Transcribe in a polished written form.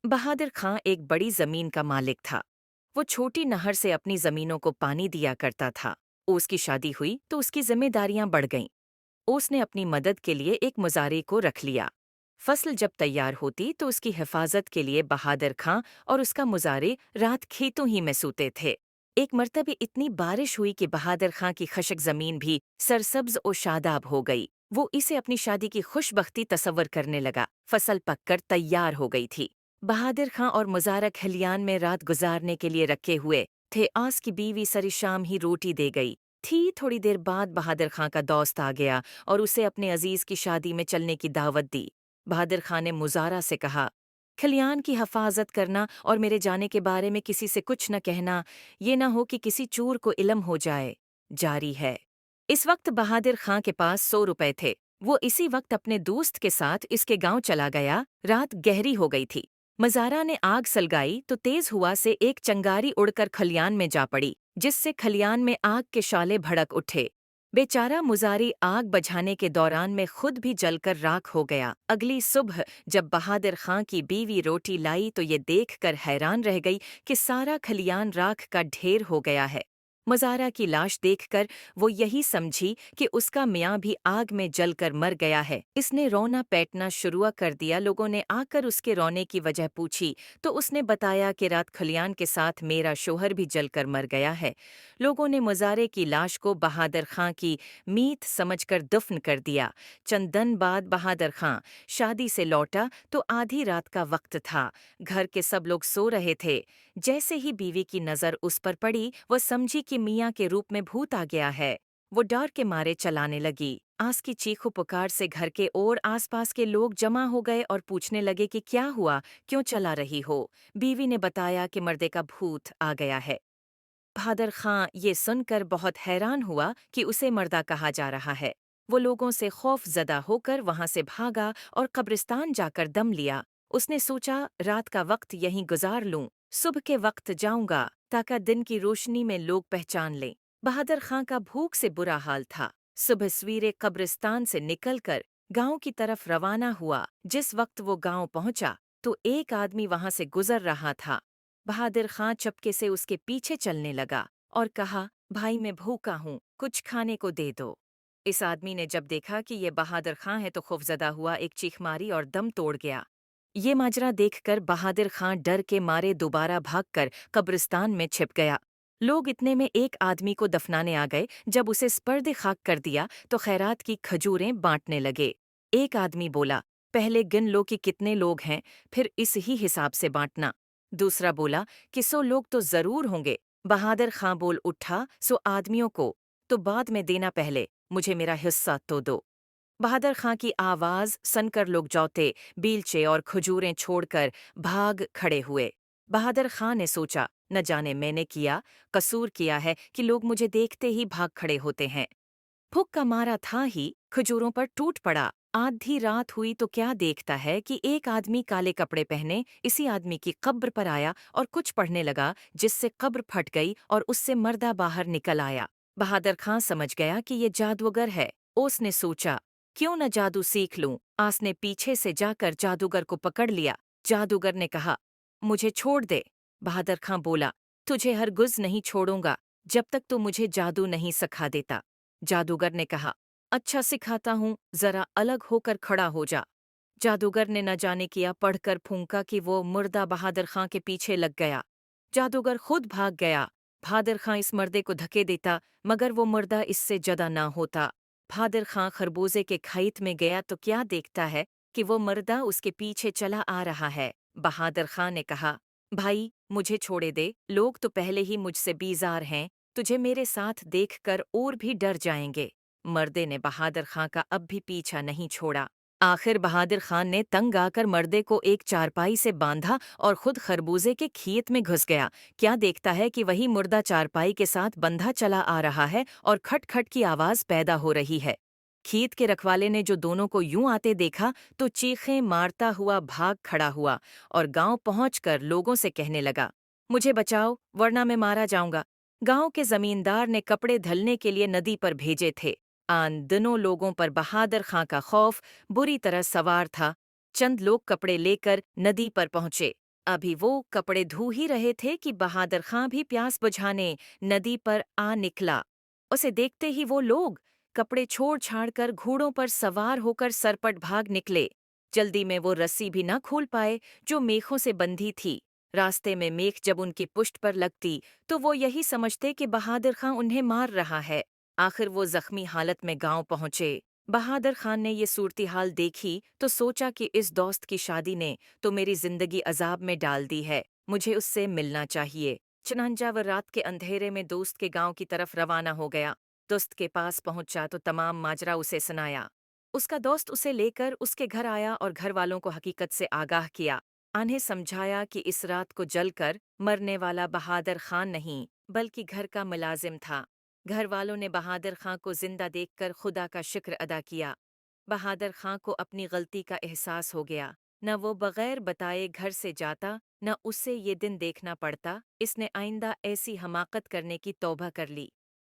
बहादुर खां एक बड़ी जमीन का मालिक था। वो छोटी नहर से अपनी जमीनों को पानी दिया करता था। उसकी शादी हुई तो उसकी जिम्मेदारियां बढ़ गईं। उसने अपनी मदद के लिए एक मुजारे को रख लिया। फसल जब तैयार होती तो उसकी हिफाजत के लिए बहादुर खां और उसका मुजारे रात खेतों ही में सूते थे। एक मर्तबे इतनी बारिश हुई कि बहादुर खां की खशक जमीन भी सरसब्ज और शादाब हो गई। वो इसे अपनी शादी की खुशबख्ती तसव्वुर करने लगा। फसल पककर तैयार हो गई थी। बहादुर खां और मुजारक खलियान में रात गुजारने के लिए रखे हुए थे। आस की बीवी सरी शाम ही रोटी दे गई थी। थोड़ी देर बाद बहादुर खां का दोस्त आ गया और उसे अपने अजीज की शादी में चलने की दावत दी। बहादुर खां ने मुजारा से कहा, खलियान की हिफाजत करना और मेरे जाने के बारे में किसी से कुछ न कहना, ये न हो कि किसी चोर को इल्म हो जाए, जारी है। इस वक्त बहादुर खां के पास 100 रुपए थे। वो इसी वक्त अपने दोस्त के साथ इसके गांव चला गया। रात गहरी हो गई थी। मजारा ने आग सलगाई तो तेज हुआ से एक चंगारी उड़कर खलियान में जा पड़ी, जिससे खलियान में आग के शाले भड़क उठे। बेचारा मुजारी आग बुझाने के दौरान में खुद भी जलकर राख हो गया। अगली सुबह जब बहादुर खां की बीवी रोटी लाई तो ये देखकर हैरान रह गई कि सारा खलियान राख का ढेर हो गया है। मुजारा की लाश देखकर वो यही समझी कि उसका मियाँ भी आग में जलकर मर गया है। इसने रोना पैटना शुरू कर दिया। लोगों ने आकर उसके रोने की वजह पूछी तो उसने बताया कि रात खलियान के साथ मेरा शोहर भी जलकर मर गया है। लोगों ने मुजारे की लाश को बहादुर खां की मीत समझकर दफन कर दिया। चंद दिन बाद बहादुर खां शादी से लौटा तो आधी रात का वक्त था। घर के सब लोग सो रहे थे। जैसे ही बीवी की नजर उस पर पड़ी, वो समझी कि मियाँ के रूप में भूत आ गया है। वो डर के मारे चलाने लगी। आस की चीखों पुकार से घर के और आसपास के लोग जमा हो गए और पूछने लगे कि क्या हुआ, क्यों चला रही हो। बीवी ने बताया कि मर्दे का भूत आ गया है। बहादुर खां ये सुनकर बहुत हैरान हुआ कि उसे मर्दा कहा जा रहा है। वो लोगों से खौफ ज़दा होकर वहां से भागा और कब्रिस्तान जाकर दम लिया। उसने सोचा रात का वक्त यहीं गुजार लूं, सुबह के वक्त जाऊंगा ताकि दिन की रोशनी में लोग पहचान लें। बहादुर खां का भूख से बुरा हाल था। सुबह सवेरे कब्रिस्तान से निकलकर गांव की तरफ रवाना हुआ। जिस वक्त वो गांव पहुंचा तो एक आदमी वहां से गुजर रहा था। बहादुर खां चपके से उसके पीछे चलने लगा और कहा, भाई मैं भूखा हूँ, कुछ खाने को दे दो। इस आदमी ने जब देखा कि ये बहादुर खां है तो खौफजदा हुआ, एक चीख मारी और दम तोड़ गया। ये माजरा देखकर बहादुर खां डर के मारे दोबारा भागकर कब्रिस्तान में छिप गया। लोग इतने में एक आदमी को दफनाने आ गए। जब उसे स्पर्द खाक कर दिया तो खैरात की खजूरें बांटने लगे। एक आदमी बोला, पहले गिन लो कि कितने लोग हैं, फिर इस ही हिसाब से बांटना। दूसरा बोला कि 100 लोग तो जरूर होंगे। बहादुर खां बोल उठा, 100 आदमियों को तो बाद में देना, पहले मुझे मेरा हिस्सा तो दो। बहादुर खां की आवाज सुनकर लोग जौते, बीलचे और खजूरें छोड़कर भाग खड़े हुए। बहादुर खां ने सोचा, न जाने मैंने किया कसूर किया है कि लोग मुझे देखते ही भाग खड़े होते हैं। भूख का मारा था ही खजूरों पर टूट पड़ा। आधी रात हुई तो क्या देखता है कि एक आदमी काले कपड़े पहने इसी आदमी की कब्र पर आया और कुछ पढ़ने लगा, जिससे कब्र फट गई और उससे मर्दा बाहर निकल आया। बहादुर खां समझ गया कि ये जादूगर है। उसने सोचा, क्यों न जादू सीख लूं। आस ने पीछे से जाकर जादूगर को पकड़ लिया। जादूगर ने कहा, मुझे छोड़ दे। बहादुर खां बोला, तुझे हरगिज़ नहीं छोड़ूंगा जब तक तू मुझे जादू नहीं सिखा देता। जादूगर ने कहा, अच्छा सिखाता हूँ, जरा अलग होकर खड़ा हो जा। जादूगर ने न जाने किया पढ़कर फूंका कि वो मुर्दा बहादुर खां के पीछे लग गया। जादूगर खुद भाग गया। बहादुर खां इस मर्दे को धक्के देता मगर वो मुर्दा इससे जदा ना होता। बहादुर खां खरबूजे के खेत में गया तो क्या देखता है कि वो मर्दा उसके पीछे चला आ रहा है। बहादुर खां ने कहा, भाई मुझे छोड़े दे, लोग तो पहले ही मुझसे बीजार हैं, तुझे मेरे साथ देखकर और भी डर जाएंगे। मर्दे ने बहादुर खां का अब भी पीछा नहीं छोड़ा। आखिर बहादुर खान ने तंग आकर मर्दे को एक चारपाई से बांधा और खुद खरबूजे के खेत में घुस गया। क्या देखता है कि वही मुर्दा चारपाई के साथ बंधा चला आ रहा है और खट खट की आवाज पैदा हो रही है। खेत के रखवाले ने जो दोनों को यूं आते देखा तो चीखें मारता हुआ भाग खड़ा हुआ और गांव पहुंचकर लोगों से कहने लगा, मुझे बचाओ वरना मैं मारा जाऊंगा। गांव के जमींदार ने कपड़े धलने के लिए नदी पर भेजे थे। आन दिनों लोगों पर बहादुर खां का खौफ बुरी तरह सवार था। चंद लोग कपड़े लेकर नदी पर पहुंचे। अभी वो कपड़े धो ही रहे थे कि बहादुर खां भी प्यास बुझाने नदी पर आ निकला। उसे देखते ही वो लोग कपड़े छोड़ छाड़ कर घोड़ों पर सवार होकर सरपट भाग निकले। जल्दी में वो रस्सी भी न खोल पाए जो मेखों से बंधी थी। रास्ते में मेख जब उनकी पुष्ट पर लगती तो वो यही समझते कि बहादुर खां उन्हें मार रहा है। आखिर वो जख्मी हालत में गांव पहुंचे। बहादुर खान ने ये सूरत-हाल देखी तो सोचा कि इस दोस्त की शादी ने तो मेरी जिंदगी अजाब में डाल दी है, मुझे उससे मिलना चाहिए। चुनांचा वो रात के अंधेरे में दोस्त के गांव की तरफ रवाना हो गया। दोस्त के पास पहुंचा तो तमाम माजरा उसे सुनाया। उसका दोस्त उसे लेकर उसके घर आया और घर वालों को हकीकत से आगाह किया। उन्हें समझाया कि इस रात को जलकर मरने वाला बहादुर खान नहीं बल्कि घर का मुलाजिम था। घर वालों ने बहादुर खां को जिंदा देखकर खुदा का शुक्र अदा किया। बहादुर खां को अपनी गलती का एहसास हो गया। न वो बगैर बताए घर से जाता, न उससे ये दिन देखना पड़ता। इसने आइंदा ऐसी हमाकत करने की तौबा कर ली।